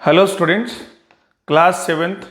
Hello students, class 7th,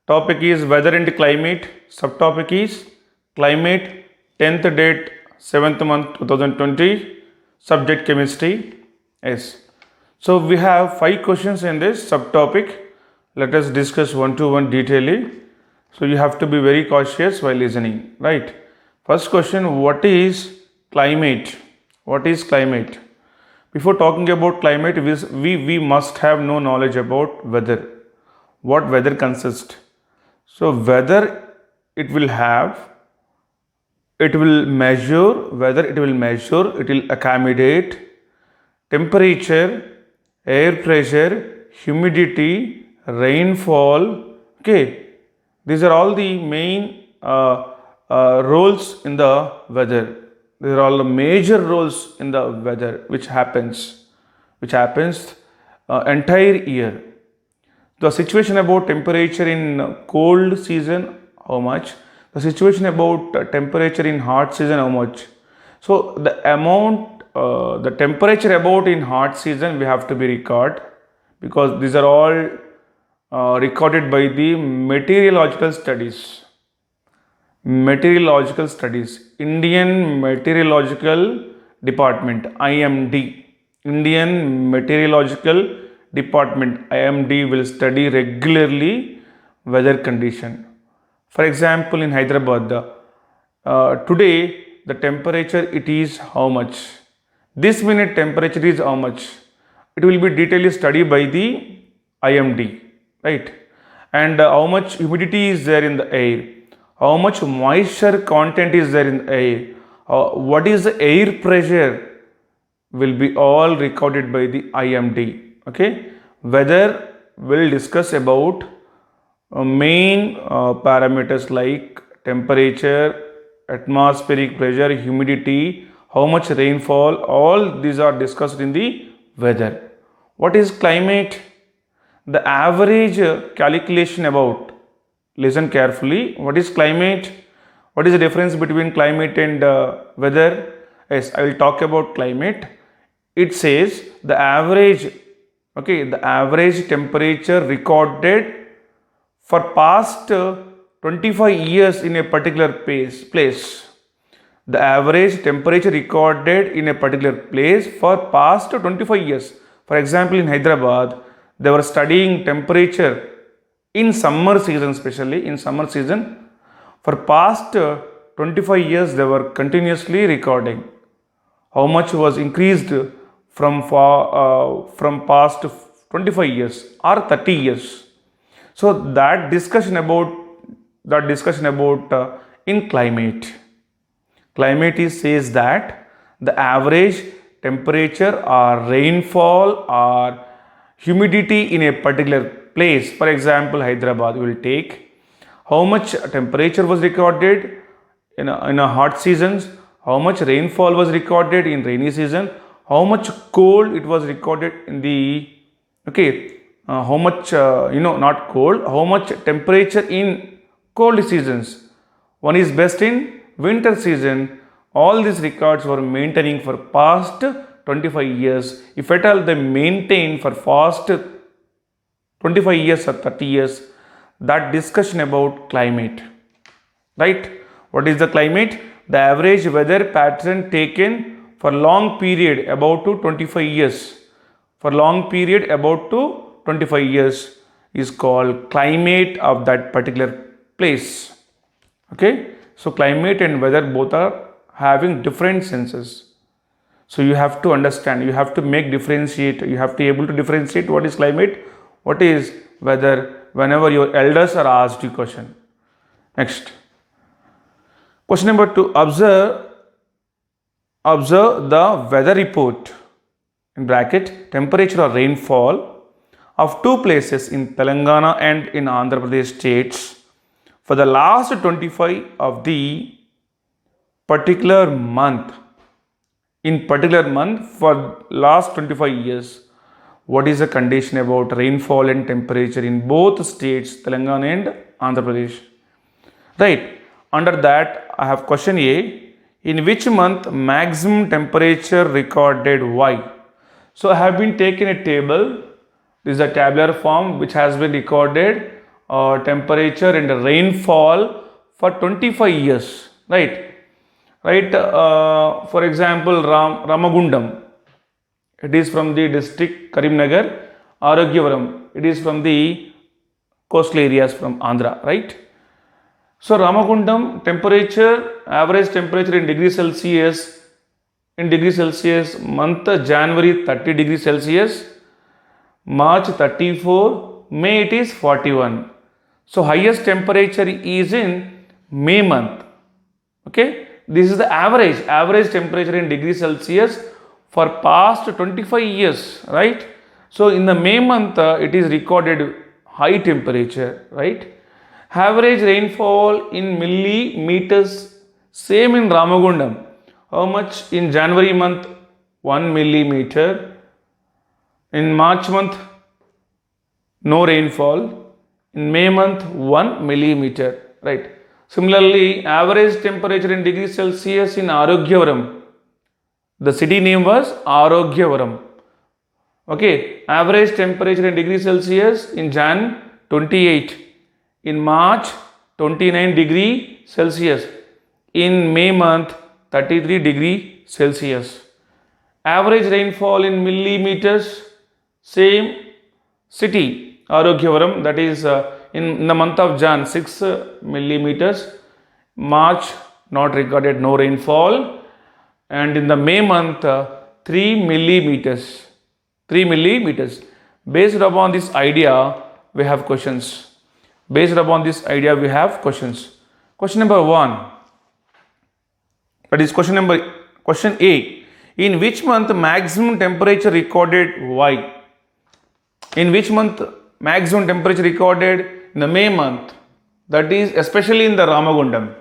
topic is weather and climate, subtopic is climate, 10th date, 7th month 2020, subject chemistry. Yes. So we have 5 questions in this subtopic. Let us discuss one to one detailedly. So you have to be very cautious while listening, right? First question, what is climate? What is climate? Before talking about climate, we must have no knowledge about weather. What weather consists? So weather, it will have, it will measure, whether it will measure, it will accommodate temperature, air pressure, humidity, rainfall. Okay, these are all the main roles in the weather. These are all the major roles in the weather which happens entire year. The situation about temperature in cold season, how much? The situation about temperature in hot season, how much? So the amount, the temperature about in hot season, we have to be record, because these are all recorded by the meteorological studies. Meteorological studies, Indian Meteorological Department, IMD, Indian Meteorological Department, IMD will study regularly weather condition. For example, in Hyderabad, today the temperature it is how much? This minute temperature is how much? It will be detailedly studied by the IMD, right? And how much humidity is there in the air? How much moisture content is there in the air? What is the air pressure? Will be all recorded by the IMD. Okay, weather will discuss about main parameters like temperature, atmospheric pressure, humidity, how much rainfall, all these are discussed in the weather. What is climate? The average calculation about, listen carefully, what is climate? What is the difference between climate and weather? Yes, I will talk about climate. It says the average, okay, the average temperature recorded for past 25 years in a particular place. The average temperature recorded in a particular place for past 25 years. For example, in Hyderabad, they were studying temperature in summer season, especially in summer season. For past 25 years, they were continuously recording how much was increased from past 25 years or 30 years. So that discussion about in climate says that the average temperature or rainfall or humidity in a particular place, for example Hyderabad, will take how much temperature was recorded in a hot seasons, how much rainfall was recorded in rainy season, how much cold it was recorded in the, okay, how much not cold, how much temperature in cold seasons. One is best in winter season. All these records were maintaining for past 25 years. If at all they maintain for past 25 years or 30 years, that discussion about climate, right? What is the climate? The average weather pattern taken for long period about to 25 years. For long period about to 25 years is called climate of that particular place. Okay, so climate and weather both are having different senses. So you have to understand, you have to differentiate, you have to able to differentiate what is climate, what is weather, whenever your elders are asked you question. Next, question number 2, observe the weather report in bracket temperature or rainfall of two places in Telangana and in Andhra Pradesh states for the last 25 of the particular month. In particular month for last 25 years, what is the condition about rainfall and temperature in both states, Telangana and Andhra Pradesh? Right. Under that, I have question A. In which month maximum temperature recorded? Why? So I have been taken a table This is a tabular form which has been recorded temperature and rainfall for 25 years, right? Right. For example, Ramagundam. It is from the district Karimnagar. Arogyavaram. It is from the coastal areas from Andhra, right? So Ramagundam temperature, average temperature in degrees Celsius, month January 30 degrees Celsius, March 34, May it is 41. So highest temperature is in May month. Okay, this is the average temperature in degrees Celsius for past 25 years, right? So in the May month it is recorded high temperature, right? Average rainfall in millimeters, same in Ramagundam. How much in January month? 1 millimeter. In March month, no rainfall. In May month, 1 millimeter, right? Similarly, average temperature in degrees Celsius in Arogyavaram. The city name was Arogyavaram. Okay, average temperature in degrees Celsius in Jan 28. In March 29 degree Celsius. In May month 33 degree Celsius. Average rainfall in millimeters, same city Arogyavaram, that is in the month of Jan 6 millimeters. March not recorded, no rainfall, and in the May month 3 millimeters. 3 millimeters. Based upon this idea, we have questions. Based upon this idea, we have questions. Question number 1. That is question A. In which month maximum temperature recorded? Why? In which month maximum temperature recorded? In the May month. That is especially in the Ramagundam.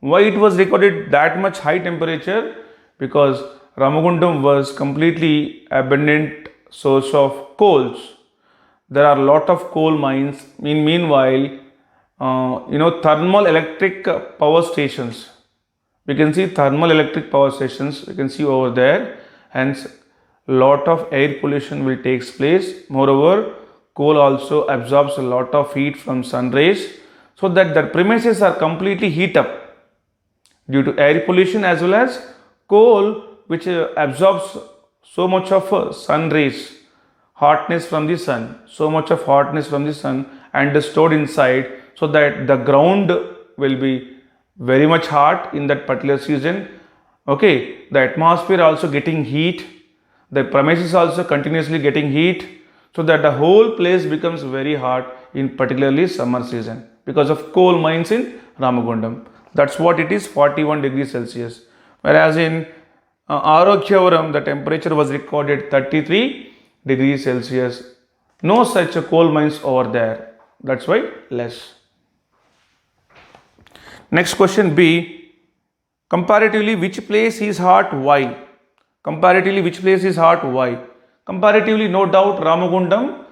Why it was recorded that much high temperature? Because Ramagundam was completely abundant source of coals. There are a lot of coal mines. Meanwhile, thermal electric power stations. We can see thermal electric power stations. We can see over there. Hence, lot of air pollution will take place. Moreover, coal also absorbs a lot of heat from sun rays, so that the premises are completely heat up due to air pollution, as well as coal which absorbs so much of sun rays, hotness from the sun, so much of hotness from the sun and stored inside, so that the ground will be very much hot in that particular season. Okay, the atmosphere also getting heat, the premises also continuously getting heat, so that the whole place becomes very hot in particularly summer season because of coal mines in Ramagundam. That's what it is, 41 degrees Celsius. Whereas in Arogyavaram, the temperature was recorded 33 degrees Celsius. No such coal mines over there. That's why less. Next question B. Comparatively, which place is hot? Why? Comparatively, which place is hot? Why? Comparatively, no doubt, Ramagundam,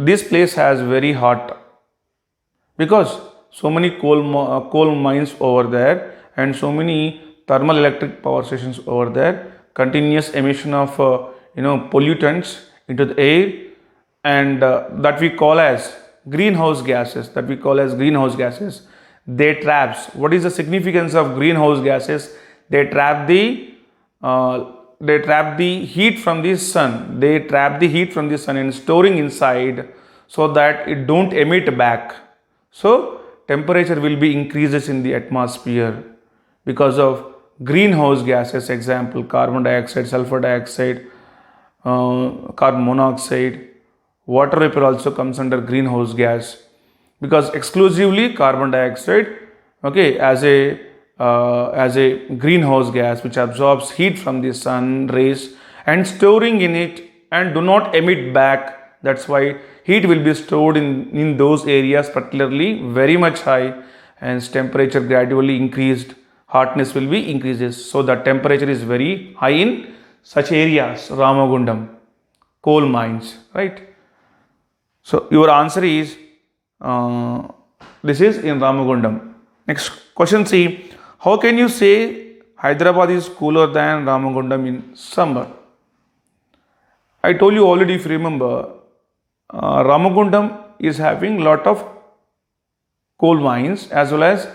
this place has very hot, because so many coal mines over there and so many thermal electric power stations over there, continuous emission of pollutants into the air, and that we call as greenhouse gases. They traps. What is the significance of greenhouse gases? They trap the heat from the sun. They trap the heat from the sun and storing inside, so that it don't emit back. So temperature will be increases in the atmosphere because of greenhouse gases. Example, carbon dioxide, sulfur dioxide, carbon monoxide, water vapor also comes under greenhouse gas, because exclusively carbon dioxide, okay, as a greenhouse gas which absorbs heat from the sun rays and storing in it and do not emit back. That's why heat will be stored in those areas particularly very much high, and temperature gradually increased, hotness will be increases. So the temperature is very high in such areas, Ramagundam, coal mines, right? So your answer is this is in Ramagundam. Next question C. How can you say Hyderabad is cooler than Ramagundam in summer? I told you already, if you remember, Ramagundam is having lot of coal mines as well as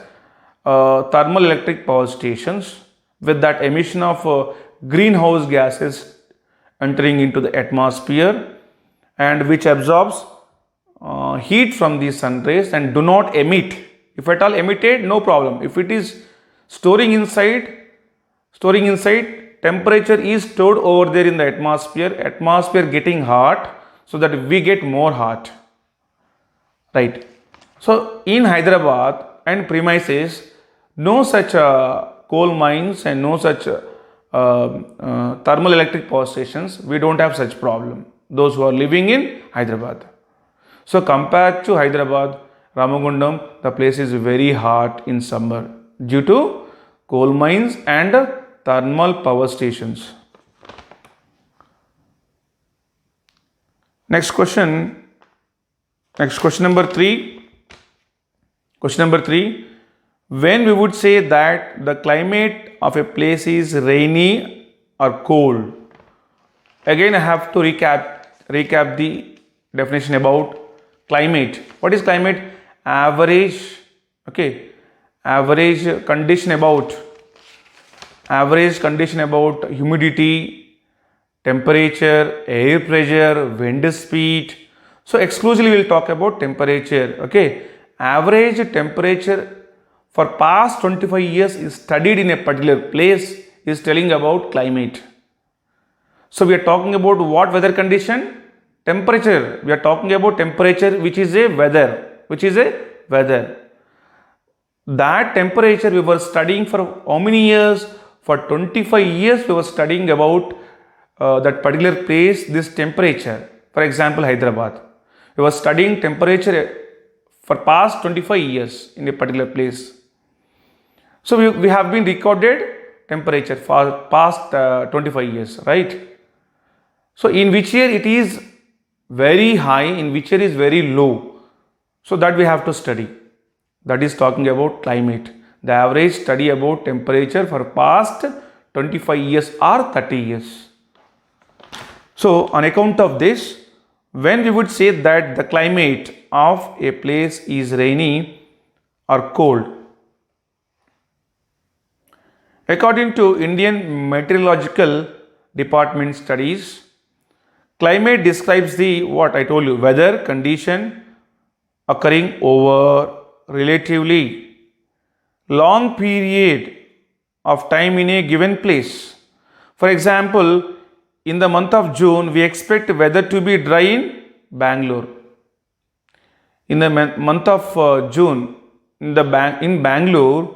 thermal electric power stations, with that emission of greenhouse gases entering into the atmosphere, and which absorbs heat from the sun rays and do not emit. If at all emitted, no problem. If it is storing inside, temperature is stored over there in the atmosphere getting hot, so that we get more hot, right? So in Hyderabad and premises, no such coal mines and no such thermal electric power stations. We don't have such problem, those who are living in Hyderabad. So compared to Hyderabad, Ramagundam, the place is very hot in summer due to coal mines and thermal power stations. Next question number 3. Question number 3. When we would say that the climate of a place is rainy or cold? Again, I have to recap the definition about climate. What is climate? Average condition about humidity, temperature, air pressure, wind speed. So exclusively we will talk about temperature. Okay, average temperature for past 25 years is studied in a particular place is telling about climate. So we are talking about what weather condition? Temperature. We are talking about temperature, which is a weather. That temperature we were studying for how many years? For 25 years we were studying about that particular place, this temperature. For example, Hyderabad. We were studying temperature for past 25 years in a particular place. So we have been recorded temperature for past 25 years, right? So in which year it is very high, in which year is very low. So that we have to study. That is talking about climate. The average study about temperature for past 25 years or 30 years. So on account of this, when we would say that the climate of a place is rainy or cold, according to Indian Meteorological Department studies, climate describes the, what I told you, weather condition occurring over relatively long period of time in a given place. For example, in the month of June, we expect weather to be dry in Bangalore. In the month of June, in Bangalore,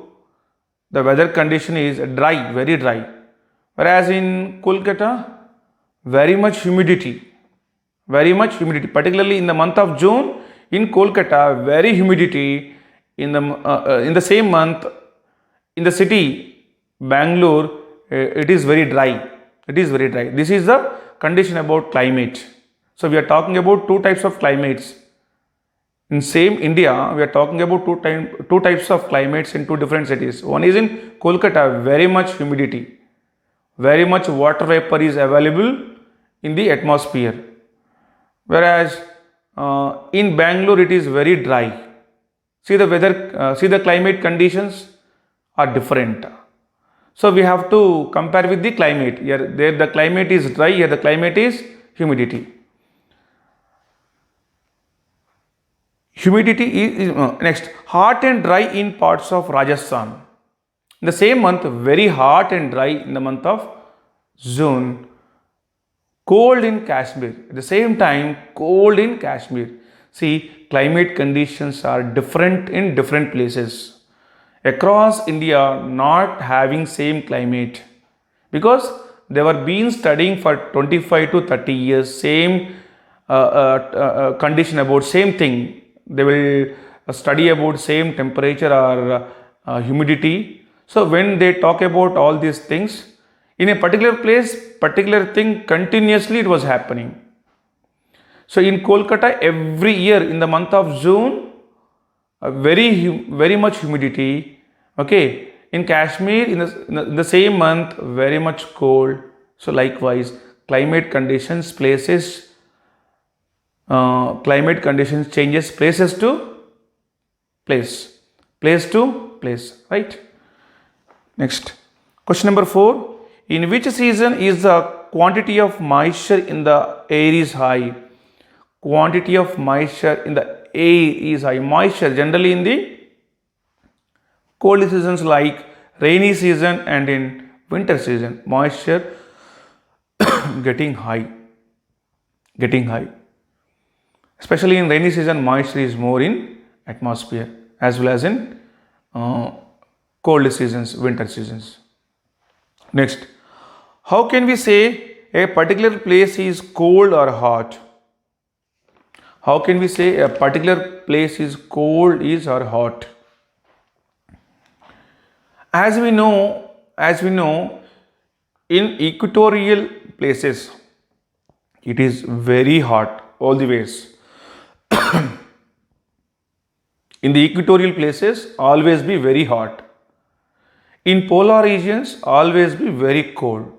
the weather condition is dry, very dry. Whereas in Kolkata, very much humidity, particularly in the month of June in Kolkata, very humidity. In the same month in the city Bangalore, it is very dry. This is the condition about climate. So we are talking about two types of climates in same India. We are talking about two types of climates in two different cities. One is in Kolkata, very much humidity, very much water vapor is available in the atmosphere, whereas in Bangalore it is very dry. See the climate conditions are different. So we have to compare with the climate. Here there the climate is dry, here the climate is humidity. Humidity is next, hot and dry in parts of Rajasthan. In the same month, very hot and dry in the month of June. Cold in Kashmir. At the same time, cold in Kashmir. See, climate conditions are different in different places. Across India, not having same climate, because they were been studying for 25 to 30 years, same condition about same thing. They will study about same temperature or humidity. So when they talk about all these things, in a particular place, particular thing continuously it was happening. So in Kolkata, every year in the month of June, very much humidity. Okay, in Kashmir, in the same month, very much cold. So likewise, climate conditions places climate conditions changes places to place to place, right? Next, question number 4. In which season is the quantity of moisture in the air is high? Quantity of moisture in the air is high. Moisture generally in the cold seasons like rainy season and in winter season, moisture getting high. Especially in rainy season, moisture is more in atmosphere as well as in cold seasons, winter seasons. Next, how can we say a particular place is cold or hot? How can we say a particular place is cold is or hot? As we know, in equatorial places, it is very hot all the ways. In the equatorial places, always be very hot. In polar regions, always be very cold.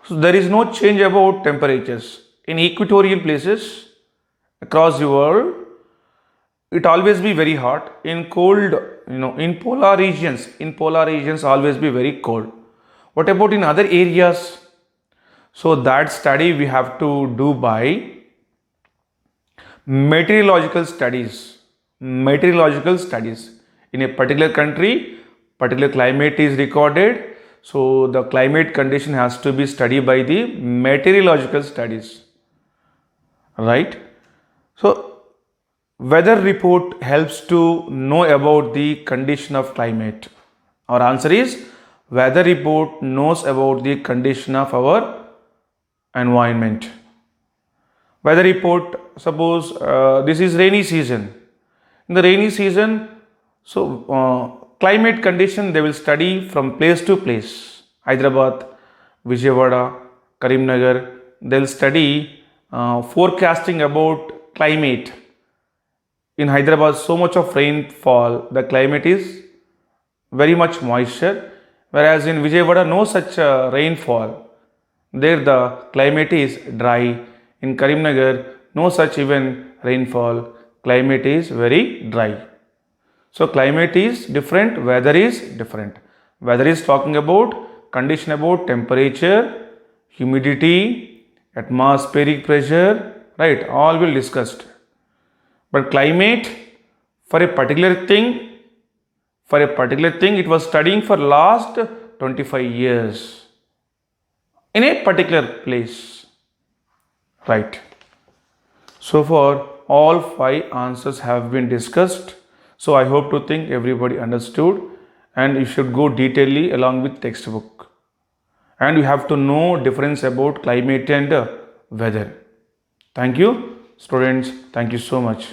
So there is no change about temperatures. In equatorial places across the world, it always be very hot. In cold, in polar regions, always be very cold. What about in other areas? So that study we have to do by meteorological studies. In a particular country, particular climate is recorded. So the climate condition has to be studied by the meteorological studies, right? So weather report helps to know about the condition of climate. Our answer is weather report knows about the condition of our environment. Weather report, suppose this is rainy season. In the rainy season, so climate condition they will study from place to place. Hyderabad, Vijayawada, Karimnagar, they'll study forecasting about climate. In Hyderabad, so much of rainfall, the climate is very much moisture, whereas in Vijayawada, no such rainfall. There the climate is dry. In Karimnagar, no such even rainfall. Climate is very dry. So climate is different, weather is different. Weather is talking about condition about temperature, humidity, atmospheric pressure, right? All will discussed. But climate for a particular thing, it was studying for last 25 years in a particular place, right? So far all 5 answers have been discussed. So I hope to think everybody understood, and you should go detailedly along with textbook. And you have to know difference about climate and weather. Thank you, students. Thank you so much.